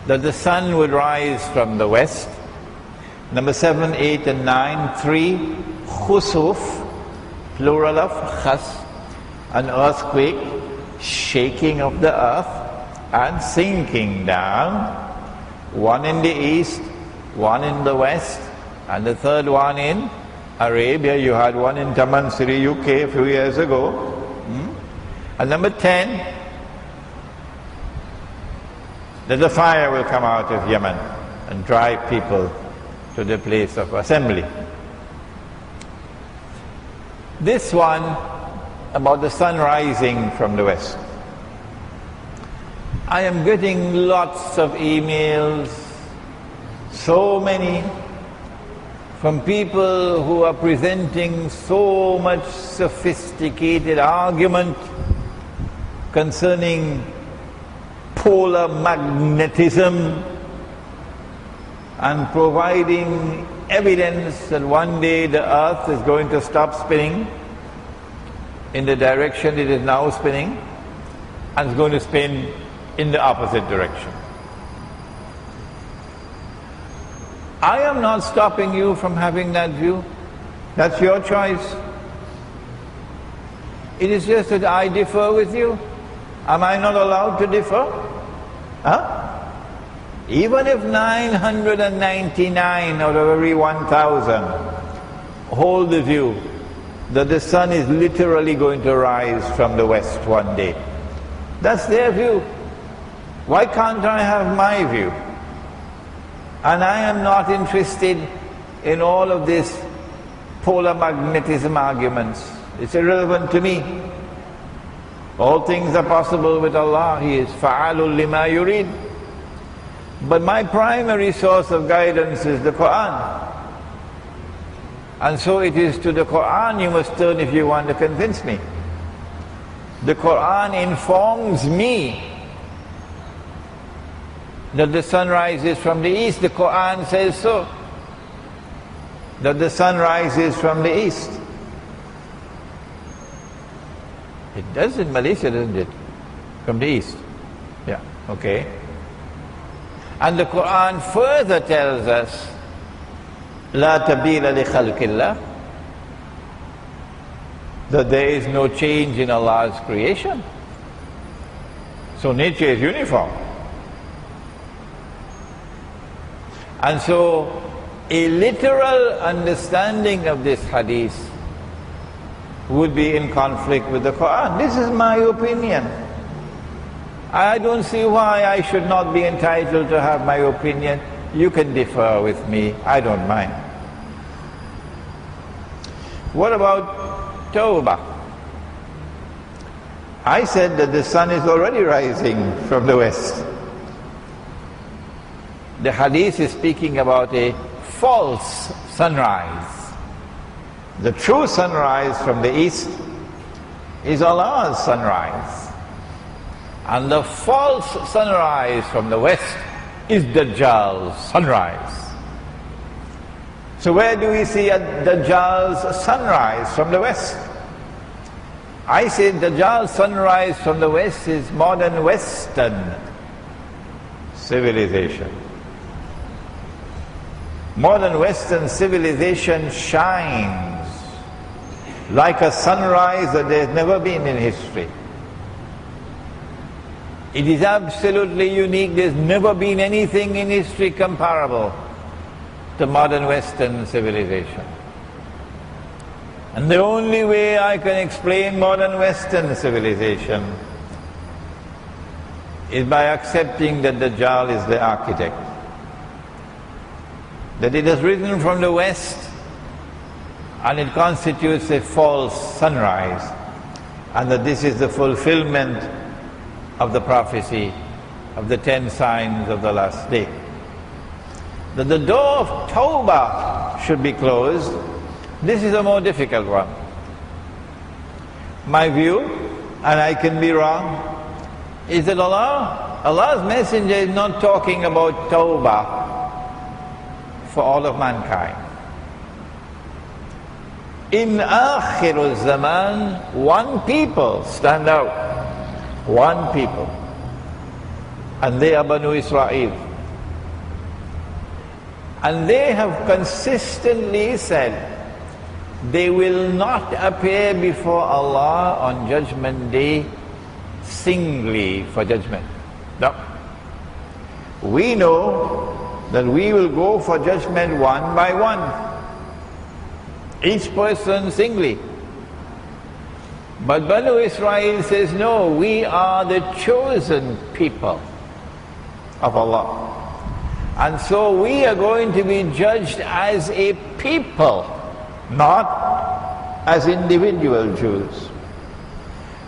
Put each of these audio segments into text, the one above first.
that the sun would rise from the west. Number 7, 8 and 9, 3, khusuf, plural of khas, an earthquake, shaking of the earth and sinking down, one in the east, one in the west, and the third one in Arabia. You had one in Tamansiri, UK a few years ago. And number 10, that the fire will come out of Yemen and drive people to the place of assembly. This one about the sun rising from the west. I am getting lots of emails, so many, from people who are presenting so much sophisticated argument concerning polar magnetism and providing evidence that one day the earth is going to stop spinning in the direction it is now spinning and is going to spin in the opposite direction. I am not stopping you from having that view. That's your choice. It is just that I differ with you. Am I not allowed to differ? Huh? Even if 999 out of every 1,000 hold the view that the sun is literally going to rise from the west one day, that's their view. Why can't I have my view? And I am not interested in all of this polar magnetism arguments. It's irrelevant to me. All things are possible with Allah. He is fa'alul lima yurid. But my primary source of guidance is the Quran. And so it is to the Quran you must turn if you want to convince me. The Quran informs me that the sun rises from the east. The Quran says so, that the sun rises from the east. It does in Malaysia, doesn't it? From the east. Yeah, okay. And the Quran further tells us, لا تبديل لخلق الله, that there is no change in Allah's creation. So nature is uniform. And so a literal understanding of this hadith would be in conflict with the Quran. This is my opinion. I don't see why I should not be entitled to have my opinion. You can differ with me, I don't mind. What about Tawbah? I said that the sun is already rising from the west. The hadith is speaking about a false sunrise. The true sunrise from the east is Allah's sunrise. And the false sunrise from the west is Dajjal's sunrise. So where do we see Dajjal's sunrise from the west? I say Dajjal's sunrise from the west is modern Western civilization. Modern Western civilization shines like a sunrise that there's never been in history. It is absolutely unique. There's never been anything in history comparable to modern Western civilization. And the only way I can explain modern Western civilization is by accepting that Dajjal is the architect. That it has risen from the west and it constitutes a false sunrise, and that this is the fulfillment of the prophecy of the 10 signs of the last day. That the door of Tawbah should be closed, this is a more difficult one. My view, and I can be wrong, is that Allah's messenger is not talking about Tawbah for all of mankind. In Akhirul Zaman, one people stand out. One people. And they are Banu Israel. And they have consistently said they will not appear before Allah on Judgment Day singly for judgment. No. We know that we will go for judgment one by one, each person singly. But Banu Israel says, no, we are the chosen people of Allah. And so we are going to be judged as a people, not as individual Jews.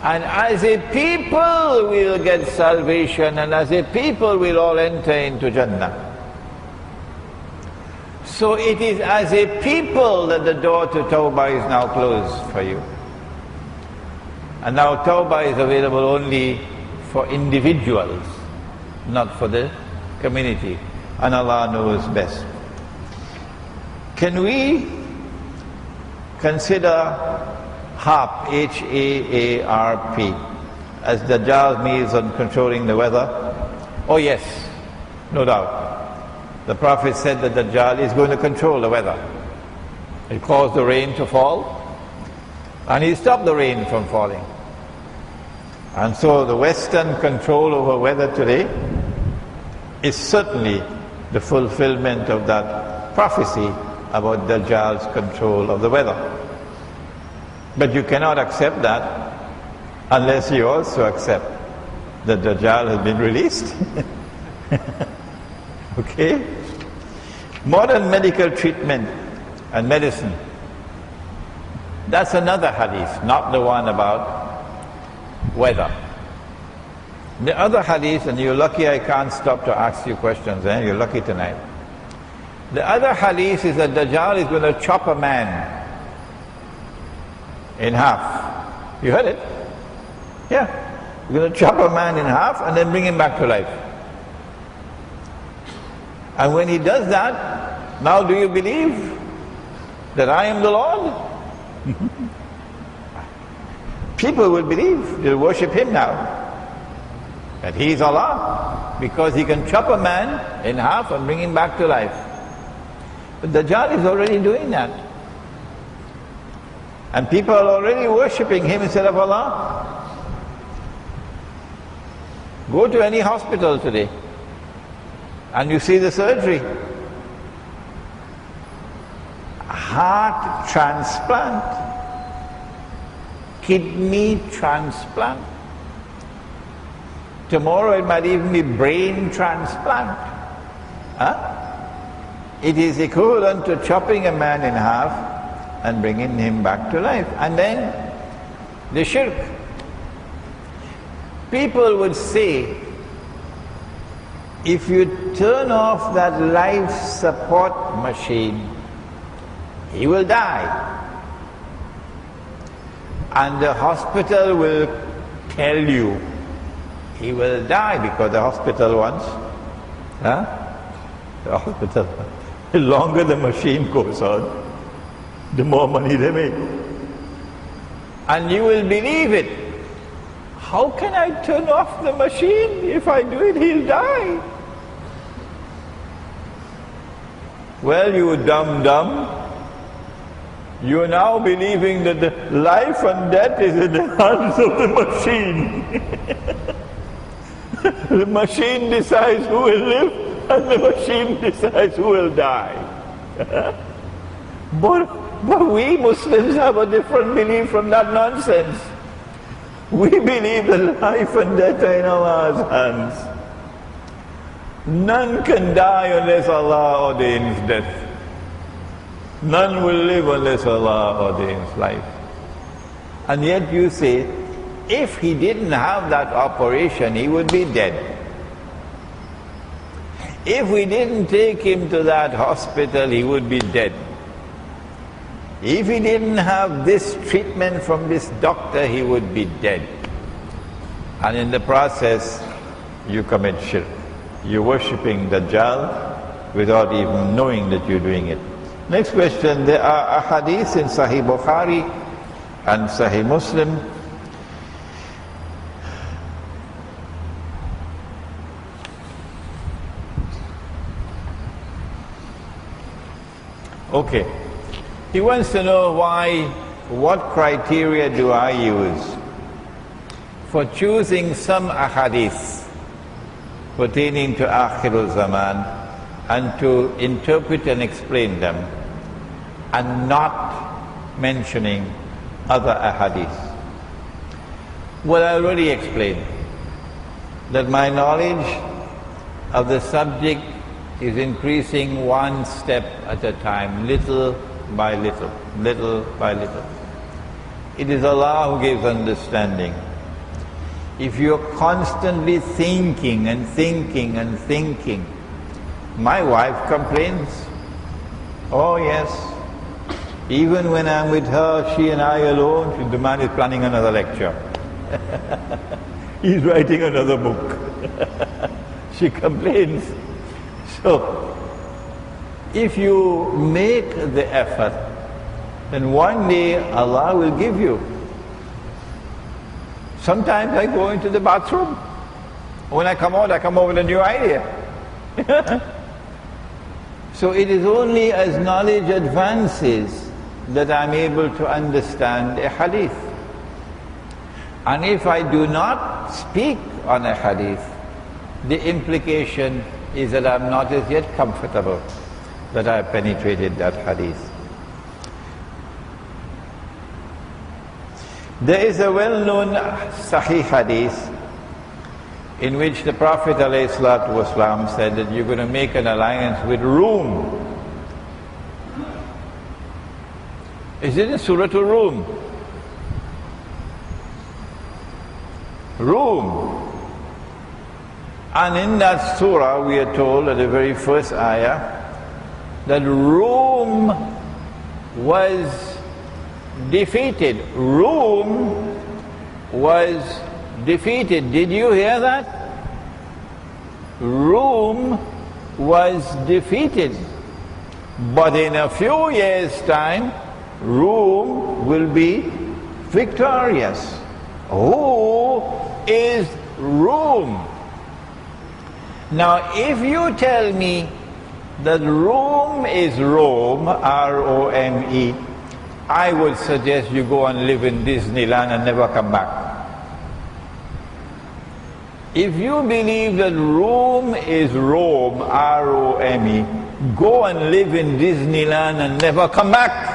And as a people we'll get salvation, and as a people we'll all enter into Jannah. So it is as a people that the door to Tawbah is now closed for you. And now Tawbah is available only for individuals, not for the community. And Allah knows best. Can we consider HAARP, H-A-A-R-P, as Dajjal's means on controlling the weather? Oh yes, no doubt. The Prophet said that Dajjal is going to control the weather. He caused the rain to fall, and he stopped the rain from falling. And so the Western control over weather today is certainly the fulfillment of that prophecy about Dajjal's control of the weather. But you cannot accept that unless you also accept that Dajjal has been released. Okay? Modern medical treatment and medicine. That's another hadith, not the one about weather. The other hadith, and you're lucky I can't stop to ask you questions, you're lucky tonight. The other hadith is that Dajjal is going to chop a man in half. You heard it? Yeah. He's going to chop a man in half and then bring him back to life. And when he does that, now do you believe that I am the Lord? People will believe, they'll worship him now, that he is Allah, because he can chop a man in half and bring him back to life. But Dajjal is already doing that. And people are already worshipping him instead of Allah. Go to any hospital today and you see the surgery. Heart transplant, kidney transplant. Tomorrow it might even be brain transplant. It is equivalent to chopping a man in half and bringing him back to life. And then the shirk. People would say, if you turn off that life support machine, he will die. And the hospital will tell you he will die, because the hospital wants, the hospital, the longer the machine goes on, the more money they make. And you will believe it. How can I turn off the machine? If I do it, he'll die. Well, you dumb. You're now believing that the life and death is in the hands of the machine. The machine decides who will live, and the machine decides who will die. But we Muslims have a different belief from that nonsense. We believe that life and death are in Allah's hands. None can die unless Allah ordains death. None will live unless Allah ordains life. And yet you say, if he didn't have that operation, he would be dead. If we didn't take him to that hospital, he would be dead. If he didn't have this treatment from this doctor, he would be dead. And in the process, you commit shirk. You're worshipping Dajjal without even knowing that you're doing it. Next question, there are ahadith in Sahih Bukhari and Sahih Muslim Okay. He wants to know what criteria do I use for choosing some ahadith pertaining to Akhirul Zaman and to interpret and explain them and not mentioning other ahadith. Well, I already explained that my knowledge of the subject is increasing one step at a time, little by little, little by little. It is Allah who gives understanding. If you're constantly thinking and thinking and thinking, my wife complains. Oh yes, even when I'm with her, she and I alone, the man is planning another lecture. He's writing another book. She complains. So, if you make the effort, then one day Allah will give you. Sometimes I go into the bathroom. When I come out with a new idea. So it is only as knowledge advances that I'm able to understand a hadith. And if I do not speak on a hadith, the implication is that I'm not as yet comfortable that I have penetrated that hadith. There is a well-known Sahih hadith in which the Prophet ﷺ said that you're going to make an alliance with Rum. Is it in Surah Rum? Rum. And in that surah we are told at the very first ayah that Rum was defeated. Rum was defeated. Did you hear that? Rum was defeated. But in a few years' time, Rum will be victorious. Who is Rum? Now, if you tell me that Rome is Rome, R-O-M-E, I would suggest you go and live in Disneyland and never come back. If you believe that Rome is Rome, R-O-M-E, go and live in Disneyland and never come back.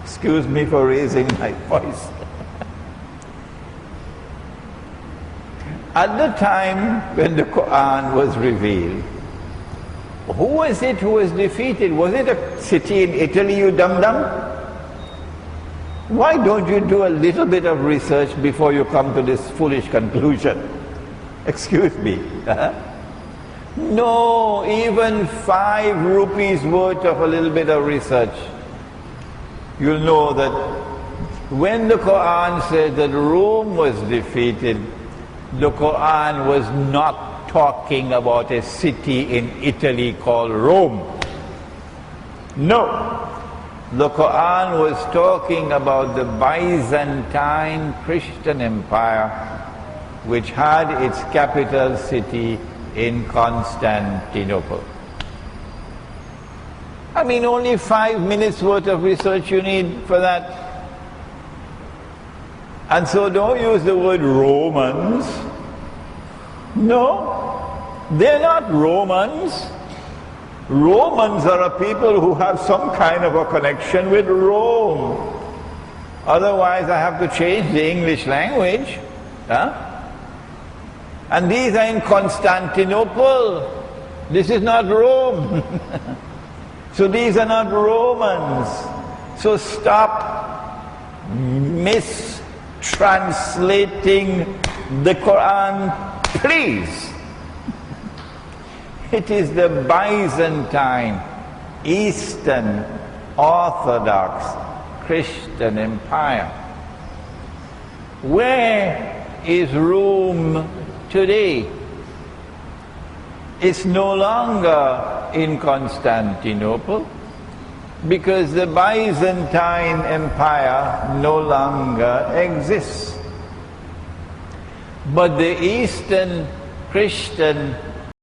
Excuse me for raising my voice. At the time when the Quran was revealed, who was it who was defeated? Was it a city in Italy, you dum-dum? Why don't you do a little bit of research before you come to this foolish conclusion? Excuse me. No, even 5 rupees worth of a little bit of research. You'll know that when the Quran says that Rome was defeated, the Quran was not talking about a city in Italy called Rome. No. The Quran was talking about the Byzantine Christian Empire, which had its capital city in Constantinople. I mean, only 5 minutes worth of research you need for that. And so don't use the word Romans. No, they're not Romans. Romans are a people who have some kind of a connection with Rome. Otherwise I have to change the English language. And these are in Constantinople. This is not Rome. So these are not Romans. So stop mistranslating the Quran, please. It is the Byzantine, Eastern, Orthodox Christian Empire. Where is Rome today? It's no longer in Constantinople because the Byzantine Empire no longer exists. But the Eastern Christian